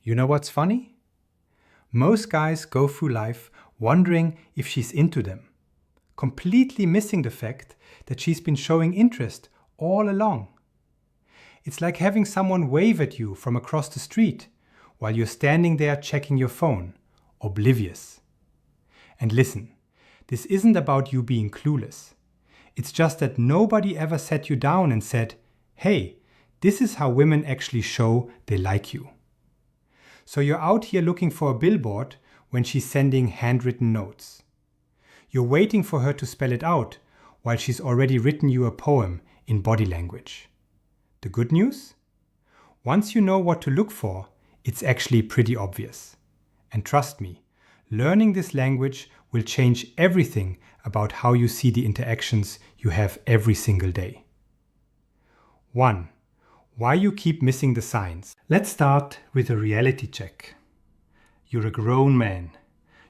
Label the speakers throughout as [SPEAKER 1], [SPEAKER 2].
[SPEAKER 1] You know what's funny? Most guys go through life wondering if she's into them, completely missing the fact that she's been showing interest all along. It's like having someone wave at you from across the street while you're standing there checking your phone, oblivious. And listen, this isn't about you being clueless. It's just that nobody ever sat you down and said, hey, this is how women actually show they like you. So you're out here looking for a billboard when she's sending handwritten notes. You're waiting for her to spell it out while she's already written you a poem in body language. The good news? Once you know what to look for, it's actually pretty obvious. And trust me, learning this language will change everything about how you see the interactions you have every single day. 1. Why you keep missing the signs. Let's start with a reality check. You're a grown man.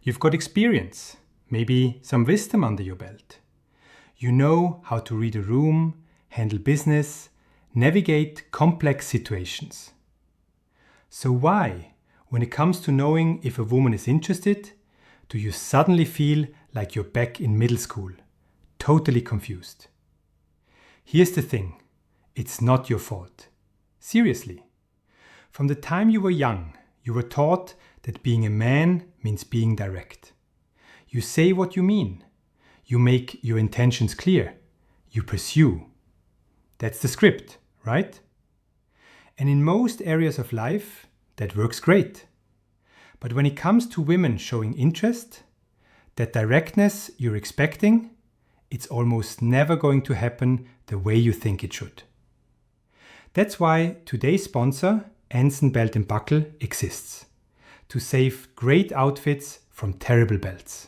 [SPEAKER 1] You've got experience, maybe some wisdom under your belt. You know how to read a room, handle business, navigate complex situations. So why, when it comes to knowing if a woman is interested, do you suddenly feel like you're back in middle school, totally confused? Here's the thing, it's not your fault. Seriously. From the time you were young, you were taught that being a man means being direct. You say what you mean. You make your intentions clear. You pursue. That's the script, right? And in most areas of life, that works great. But when it comes to women showing interest, that directness you're expecting, it's almost never going to happen the way you think it should. That's why today's sponsor, Anson Belt & Buckle, exists. To save great outfits from terrible belts.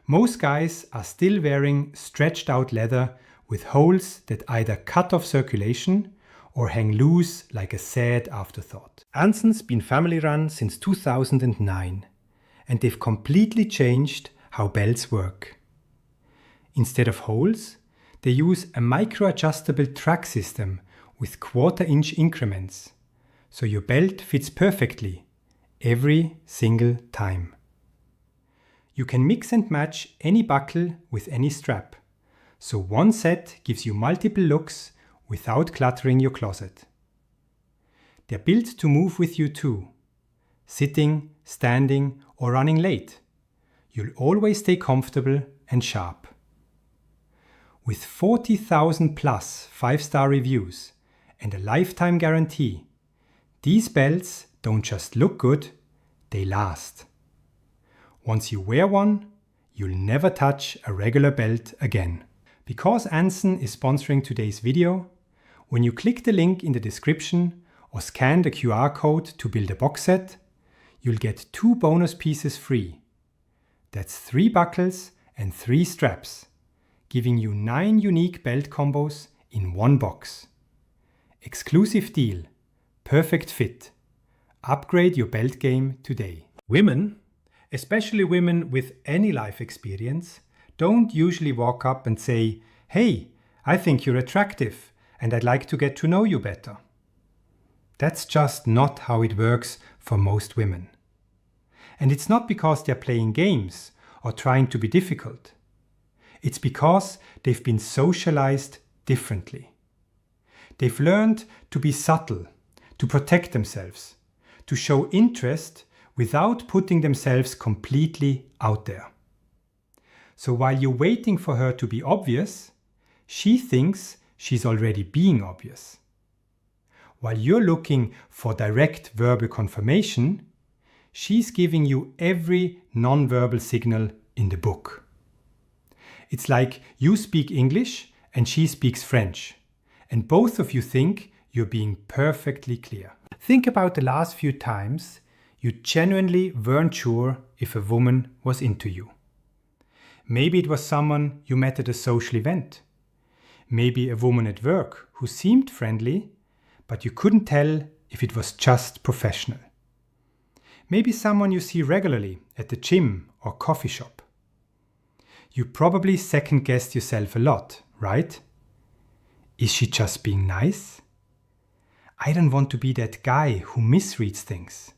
[SPEAKER 1] Most guys are still wearing stretched out leather with holes that either cut off circulation or hang loose like a sad afterthought. Anson's been family run since 2009, and they've completely changed how belts work. Instead of holes, they use a micro-adjustable track system with quarter-inch increments, so your belt fits perfectly every single time. You can mix and match any buckle with any strap, so one set gives you multiple looks without cluttering your closet. They're built to move with you too, sitting, standing, or running late. You'll always stay comfortable and sharp. With 40,000 plus 5-star reviews and a lifetime guarantee, these belts don't just look good, they last. Once you wear one, you'll never touch a regular belt again. Because Anson is sponsoring today's video, when you click the link in the description or scan the QR code to build a box set, you'll get 2 bonus pieces free. That's 3 buckles and 3 straps, giving you 9 unique belt combos in one box. Exclusive deal, perfect fit. Upgrade your belt game today. Women, especially women with any life experience, don't usually walk up and say, hey, I think you're attractive and I'd like to get to know you better. That's just not how it works for most women. And it's not because they're playing games or trying to be difficult. It's because they've been socialized differently. They've learned to be subtle, to protect themselves, to show interest without putting themselves completely out there. So while you're waiting for her to be obvious, she thinks she's already being obvious. While you're looking for direct verbal confirmation, she's giving you every non-verbal signal in the book. It's like you speak English and she speaks French, and both of you think you're being perfectly clear. Think about the last few times you genuinely weren't sure if a woman was into you. Maybe it was someone you met at a social event. Maybe a woman at work who seemed friendly, but you couldn't tell if it was just professional. Maybe someone you see regularly at the gym or coffee shop. You probably second-guessed yourself a lot, right? Is she just being nice? I don't want to be that guy who misreads things.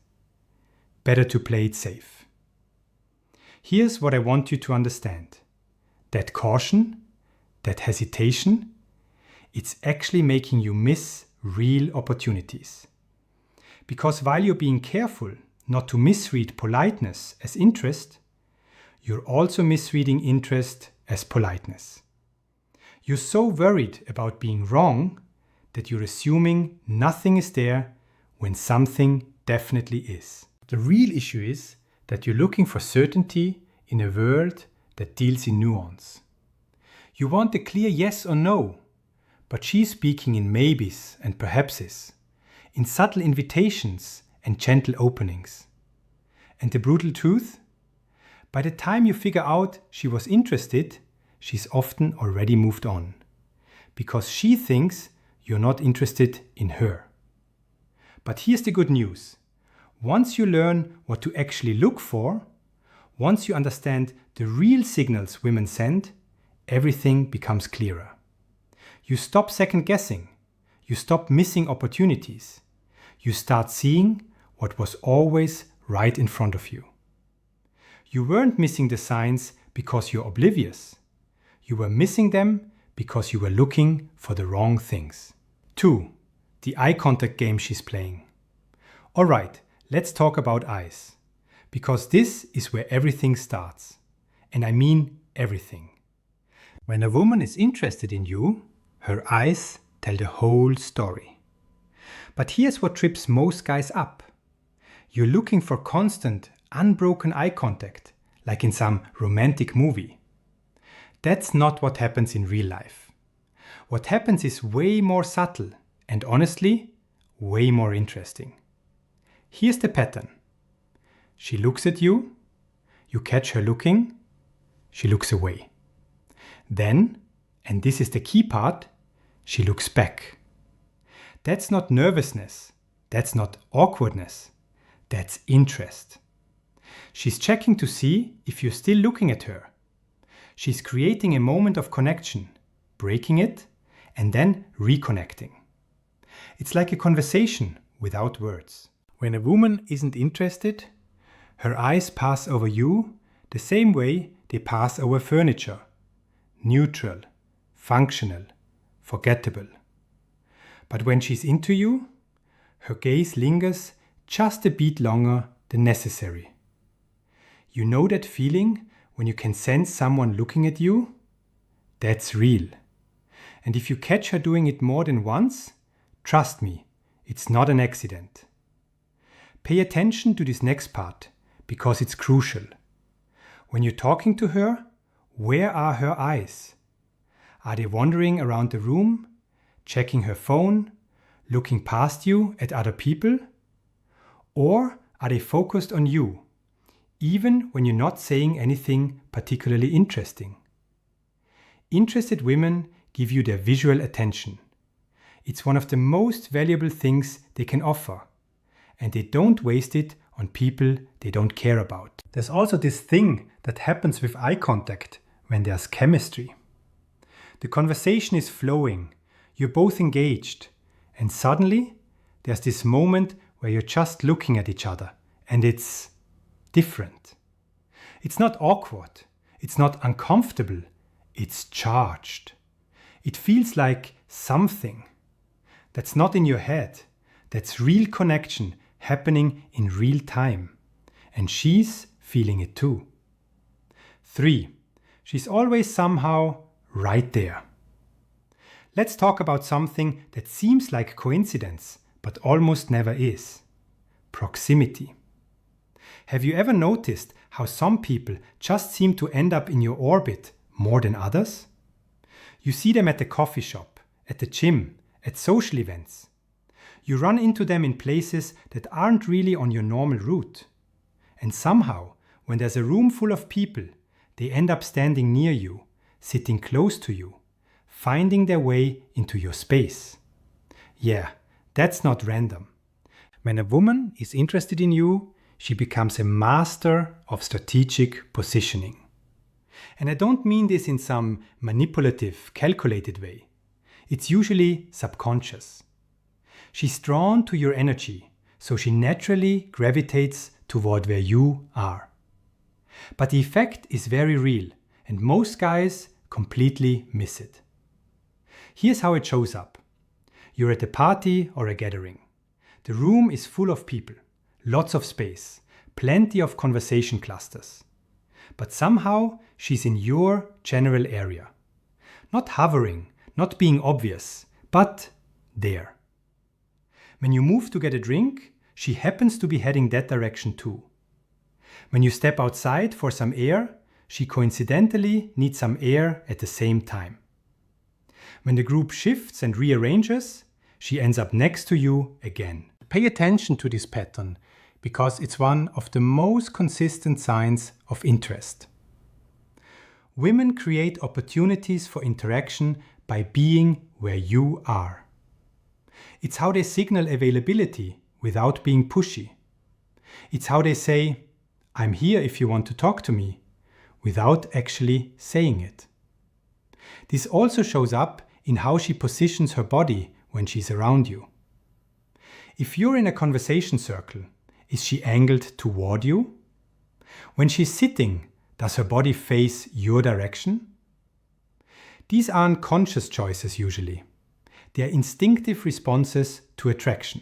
[SPEAKER 1] better to play it safe. Here's what I want you to understand. That caution, that hesitation, it's actually making you miss real opportunities. Because while you're being careful not to misread politeness as interest, you're also misreading interest as politeness. You're so worried about being wrong that you're assuming nothing is there when something definitely is. The real issue is that you're looking for certainty in a world that deals in nuance. You want a clear yes or no, but she's speaking in maybes and perhapses, in subtle invitations and gentle openings. And the brutal truth? By the time you figure out she was interested, she's often already moved on, because she thinks you're not interested in her. But here's the good news. Once you learn what to actually look for, once you understand the real signals women send, everything becomes clearer. You stop second guessing. You stop missing opportunities. You start seeing what was always right in front of you. You weren't missing the signs because you're oblivious. You were missing them because you were looking for the wrong things. 2. The eye contact game she's playing. Alright, let's talk about eyes. Because this is where everything starts. And I mean everything. When a woman is interested in you, her eyes tell the whole story. But here's what trips most guys up. You're looking for constant, unbroken eye contact, like in some romantic movie. That's not what happens in real life. What happens is way more subtle and honestly, way more interesting. Here's the pattern. She looks at you, you catch her looking, she looks away. Then, and this is the key part, she looks back. That's not nervousness, that's not awkwardness, that's interest. She's checking to see if you're still looking at her. She's creating a moment of connection, breaking it, and then reconnecting. It's like a conversation without words. When a woman isn't interested, her eyes pass over you the same way they pass over furniture. Neutral, functional, forgettable. But when she's into you, her gaze lingers just a bit longer than necessary. You know that feeling when you can sense someone looking at you? That's real. And if you catch her doing it more than once, trust me, it's not an accident. Pay attention to this next part, because it's crucial. When you're talking to her, where are her eyes? Are they wandering around the room, checking her phone, looking past you at other people? Or are they focused on you, even when you're not saying anything particularly interesting? Interested women give you their visual attention. It's one of the most valuable things they can offer, and they don't waste it on people they don't care about. There's also this thing that happens with eye contact when there's chemistry. The conversation is flowing, you're both engaged, and suddenly there's this moment where you're just looking at each other, and it's different. It's not awkward, it's not uncomfortable, it's charged. It feels like something that's not in your head, that's real connection happening in real time. And she's feeling it too. 3. She's always somehow right there. Let's talk about something that seems like coincidence, but almost never is. Proximity. Have you ever noticed how some people just seem to end up in your orbit more than others? You see them at the coffee shop, at the gym, at social events. You run into them in places that aren't really on your normal route. And somehow, when there's a room full of people, they end up standing near you, sitting close to you, finding their way into your space. Yeah, that's not random. When a woman is interested in you, she becomes a master of strategic positioning. And I don't mean this in some manipulative, calculated way. It's usually subconscious. She's drawn to your energy, so she naturally gravitates toward where you are. But the effect is very real, and most guys completely miss it. Here's how it shows up. You're at a party or a gathering. The room is full of people, lots of space, plenty of conversation clusters. But somehow she's in your general area. Not hovering, not being obvious, but there. When you move to get a drink, she happens to be heading that direction too. When you step outside for some air, she coincidentally needs some air at the same time. When the group shifts and rearranges, she ends up next to you again. Pay attention to this pattern because it's one of the most consistent signs of interest. Women create opportunities for interaction by being where you are. It's how they signal availability without being pushy. It's how they say, "I'm here if you want to talk to me," without actually saying it. This also shows up in how she positions her body when she's around you. If you're in a conversation circle, is she angled toward you? When she's sitting, does her body face your direction? These aren't conscious choices usually. They are instinctive responses to attraction.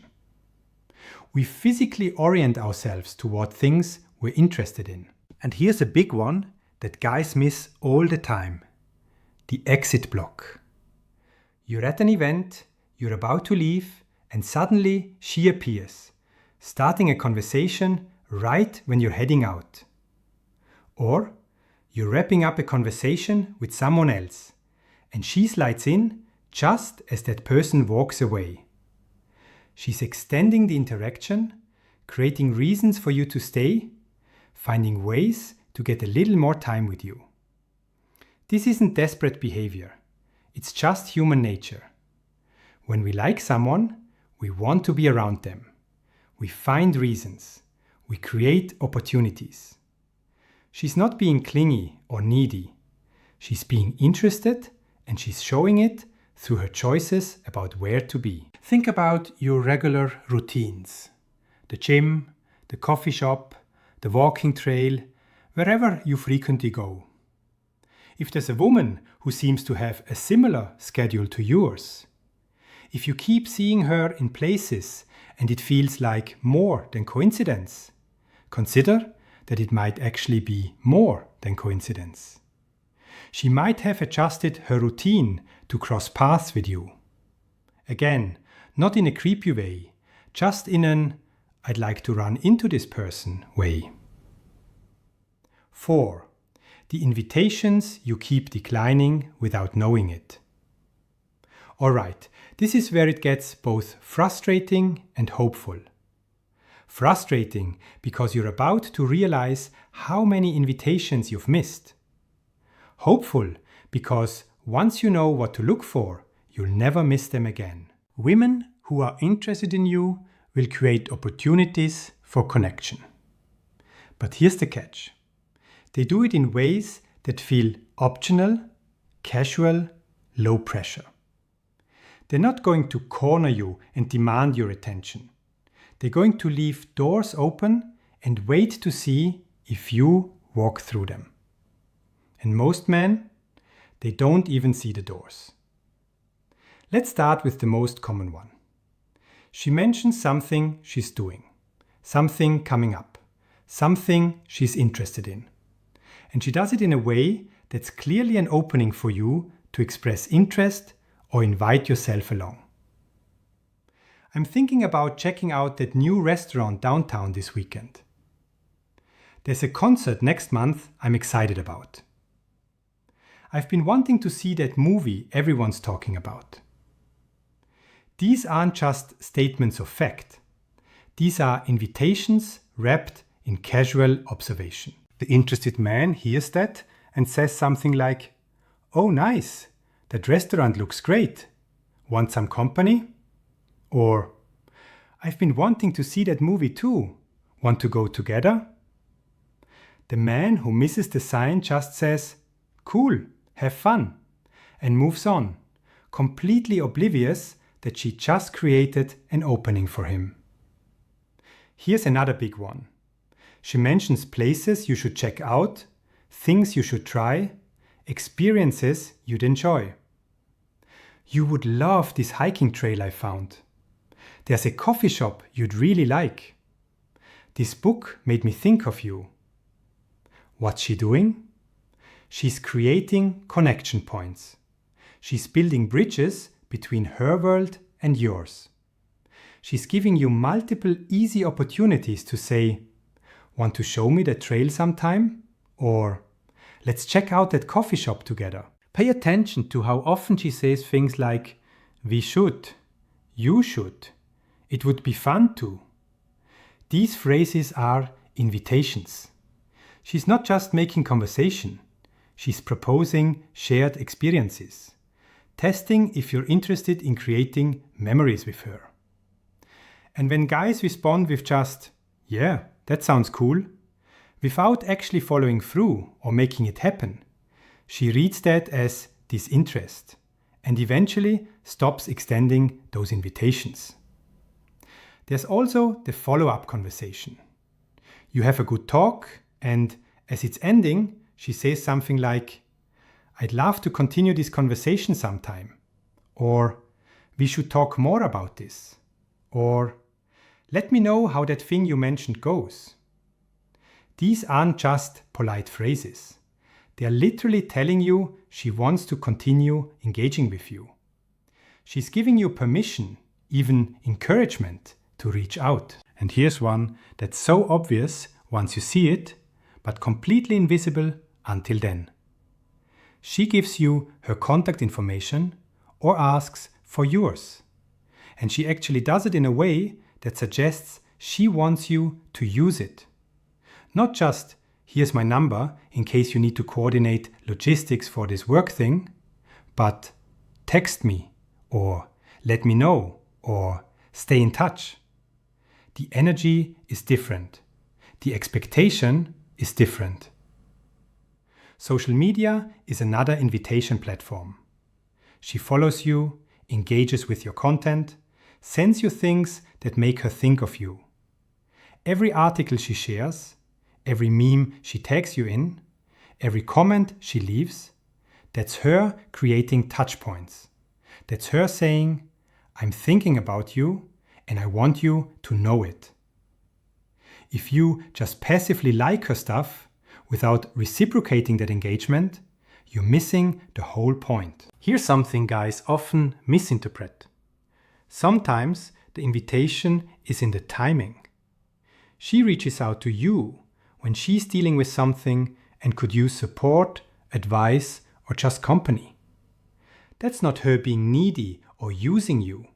[SPEAKER 1] We physically orient ourselves toward things we're interested in. And here's a big one that guys miss all the time: the exit block. You're at an event, you're about to leave, and suddenly she appears, starting a conversation right when you're heading out. Or you're wrapping up a conversation with someone else, and she slides in just as that person walks away. She's extending the interaction, creating reasons for you to stay, finding ways to get a little more time with you. This isn't desperate behavior. It's just human nature. When we like someone, we want to be around them. We find reasons. We create opportunities. She's not being clingy or needy. She's being interested, and she's showing it through her choices about where to be. Think about your regular routines. The gym, the coffee shop, the walking trail, wherever you frequently go. If there's a woman who seems to have a similar schedule to yours, if you keep seeing her in places and it feels like more than coincidence, consider that it might actually be more than coincidence. She might have adjusted her routine to cross paths with you. Again, not in a creepy way, just in an "I'd like to run into this person" way. 4. The invitations you keep declining without knowing it. Alright, this is where it gets both frustrating and hopeful. Frustrating because you're about to realize how many invitations you've missed. Hopeful because once you know what to look for, you'll never miss them again. Women who are interested in you will create opportunities for connection. But here's the catch. They do it in ways that feel optional, casual, low pressure. They're not going to corner you and demand your attention. They're going to leave doors open and wait to see if you walk through them. And most men, they don't even see the doors. Let's start with the most common one. She mentions something she's doing, something coming up, something she's interested in. And she does it in a way that's clearly an opening for you to express interest or invite yourself along. I'm thinking about checking out that new restaurant downtown this weekend. There's a concert next month I'm excited about. I've been wanting to see that movie everyone's talking about. These aren't just statements of fact. These are invitations wrapped in casual observation. The interested man hears that and says something like, "Oh, nice, that restaurant looks great. Want some company?" Or, "I've been wanting to see that movie too. Want to go together?" The man who misses the sign just says, "Cool, have fun," and moves on, completely oblivious that she just created an opening for him. Here's another big one. She mentions places you should check out, things you should try, experiences you'd enjoy. You would love this hiking trail I found. There's a coffee shop you'd really like. This book made me think of you. What's she doing? She's creating connection points. She's building bridges between her world and yours. She's giving you multiple easy opportunities to say, "Want to show me the trail sometime?" Or, "Let's check out that coffee shop together." Pay attention to how often she says things like, "We should," "You should," "It would be fun to." These phrases are invitations. She's not just making conversation. She's proposing shared experiences, testing if you're interested in creating memories with her. And when guys respond with just, "Yeah, that sounds cool," without actually following through or making it happen, she reads that as disinterest and eventually stops extending those invitations. There's also the follow-up conversation. You have a good talk, and as it's ending, she says something like, "I'd love to continue this conversation sometime," or "We should talk more about this," or "Let me know how that thing you mentioned goes." These aren't just polite phrases. They are literally telling you she wants to continue engaging with you. She's giving you permission, even encouragement, to reach out. And here's one that's so obvious once you see it, but completely invisible until then. She gives you her contact information or asks for yours. And she actually does it in a way that suggests she wants you to use it. Not just, "Here's my number in case you need to coordinate logistics for this work thing," but "Text me," or "Let me know," or "Stay in touch." The energy is different. The expectation is different. Social media is another invitation platform. She follows you, engages with your content, sends you things that make her think of you. Every article she shares, every meme she tags you in, every comment she leaves, that's her creating touch points. That's her saying, "I'm thinking about you and I want you to know it." If you just passively like her stuff without reciprocating that engagement, you're missing the whole point. Here's something guys often misinterpret. Sometimes the invitation is in the timing. She reaches out to you when she's dealing with something and could use support, advice, or just company. That's not her being needy or using you.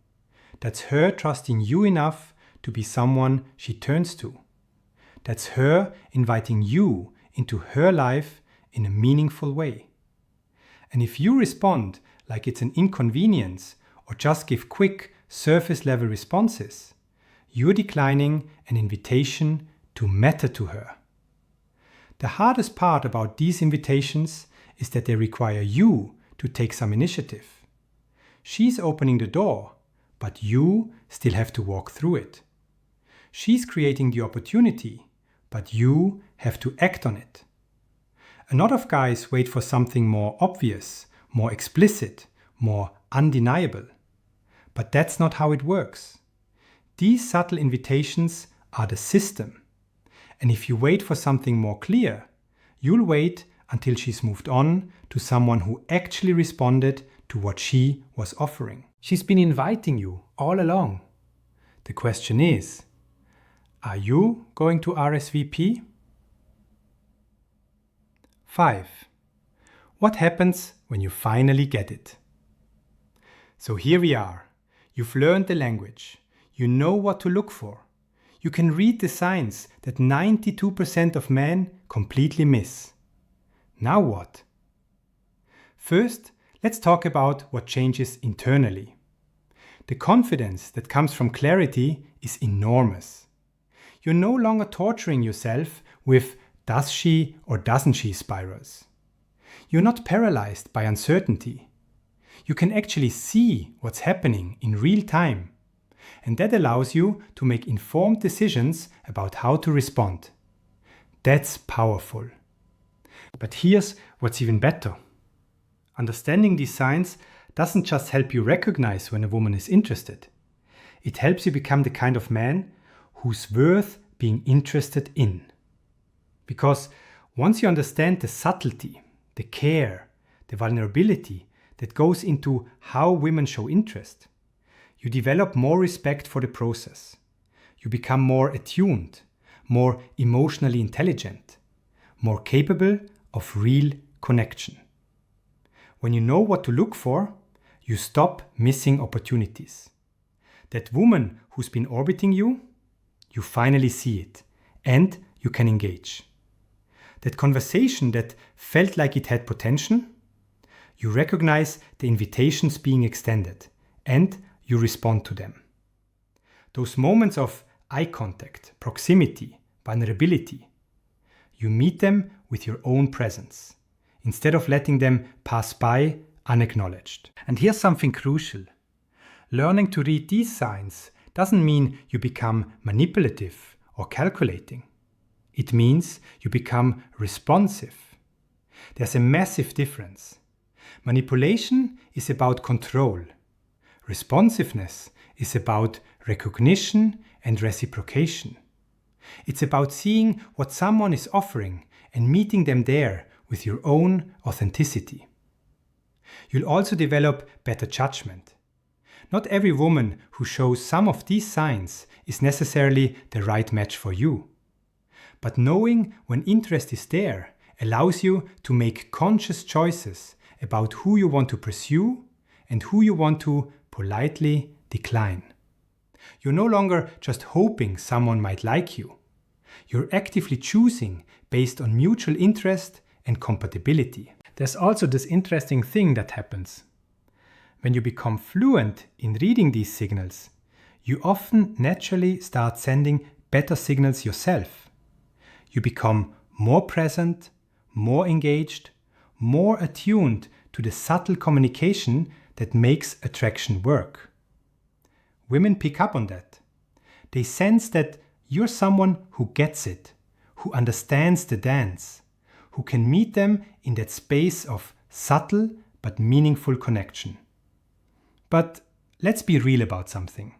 [SPEAKER 1] That's her trusting you enough to be someone she turns to. That's her inviting you into her life in a meaningful way. And if you respond like it's an inconvenience or just give quick surface level responses, you're declining an invitation to matter to her. The hardest part about these invitations is that they require you to take some initiative. She's opening the door, but you still have to walk through it. She's creating the opportunity, but you have to act on it. A lot of guys wait for something more obvious, more explicit, more undeniable. But that's not how it works. These subtle invitations are the system. And if you wait for something more clear, you'll wait until she's moved on to someone who actually responded to what she was offering. She's been inviting you all along. The question is, are you going to RSVP? 5. What happens when you finally get it? So here we are. You've learned the language. You know what to look for. You can read the signs that 92% of men completely miss. Now what? First, let's talk about what changes internally. The confidence that comes from clarity is enormous. You're no longer torturing yourself with "does she or doesn't she" spirals. You're not paralyzed by uncertainty. You can actually see what's happening in real time. And that allows you to make informed decisions about how to respond. That's powerful. But here's what's even better. Understanding these signs doesn't just help you recognize when a woman is interested. It helps you become the kind of man who's worth being interested in. Because once you understand the subtlety, the care, the vulnerability that goes into how women show interest, you develop more respect for the process. You become more attuned, more emotionally intelligent, more capable of real connection. When you know what to look for, you stop missing opportunities. That woman who's been orbiting you, you finally see it and you can engage. That conversation that felt like it had potential, you recognize the invitations being extended and you respond to them. Those moments of eye contact, proximity, vulnerability, you meet them with your own presence instead of letting them pass by unacknowledged. And here's something crucial. Learning to read these signs doesn't mean you become manipulative or calculating. It means you become responsive. There's a massive difference. Manipulation is about control. Responsiveness is about recognition and reciprocation. It's about seeing what someone is offering and meeting them there with your own authenticity. You'll also develop better judgment. Not every woman who shows some of these signs is necessarily the right match for you. But knowing when interest is there allows you to make conscious choices about who you want to pursue and who you want to politely decline. You're no longer just hoping someone might like you. You're actively choosing based on mutual interest and compatibility. There's also this interesting thing that happens. When you become fluent in reading these signals, you often naturally start sending better signals yourself. You become more present, more engaged, more attuned to the subtle communication that makes attraction work. Women pick up on that. They sense that you're someone who gets it, who understands the dance, who can meet them in that space of subtle but meaningful connection. But let's be real about something.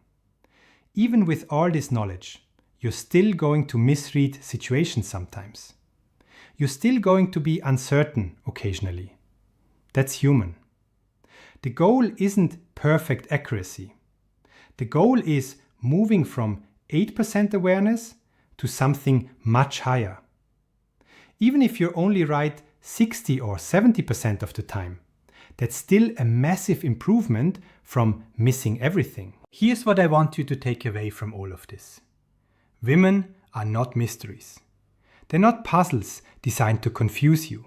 [SPEAKER 1] Even with all this knowledge, you're still going to misread situations sometimes. You're still going to be uncertain occasionally. That's human. The goal isn't perfect accuracy. The goal is moving from 8% awareness to something much higher. Even if you're only right 60 or 70% of the time, that's still a massive improvement from missing everything. Here's what I want you to take away from all of this. Women are not mysteries. They're not puzzles designed to confuse you.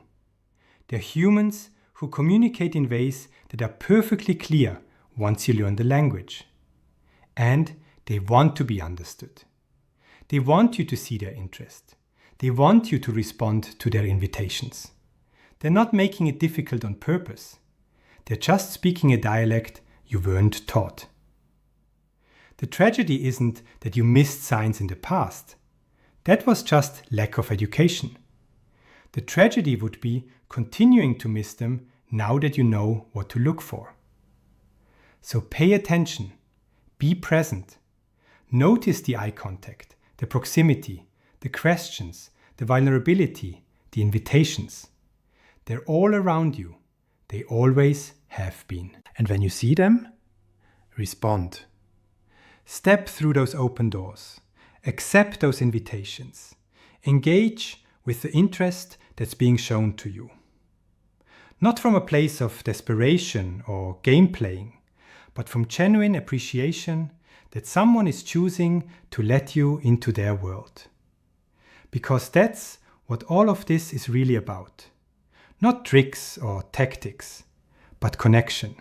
[SPEAKER 1] They're humans who communicate in ways that are perfectly clear once you learn the language. And they want to be understood. They want you to see their interest. They want you to respond to their invitations. They're not making it difficult on purpose. They're just speaking a dialect you weren't taught. The tragedy isn't that you missed signs in the past. That was just lack of education. The tragedy would be continuing to miss them now that you know what to look for. So pay attention, be present, notice the eye contact, the proximity, the questions, the vulnerability, the invitations. They're all around you. They always have been. And when you see them, respond. Step through those open doors. Accept those invitations. Engage with the interest that's being shown to you. Not from a place of desperation or game playing, but from genuine appreciation that someone is choosing to let you into their world. Because that's what all of this is really about. Not tricks or tactics, but connection.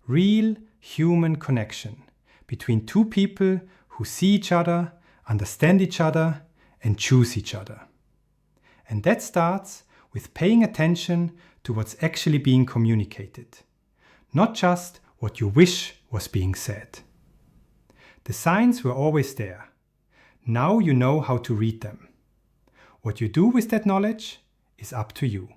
[SPEAKER 1] Real human connection between two people who see each other, understand each other, and choose each other. And that starts with paying attention to what's actually being communicated, not just what you wish was being said. The signs were always there. Now you know how to read them. What you do with that knowledge is up to you.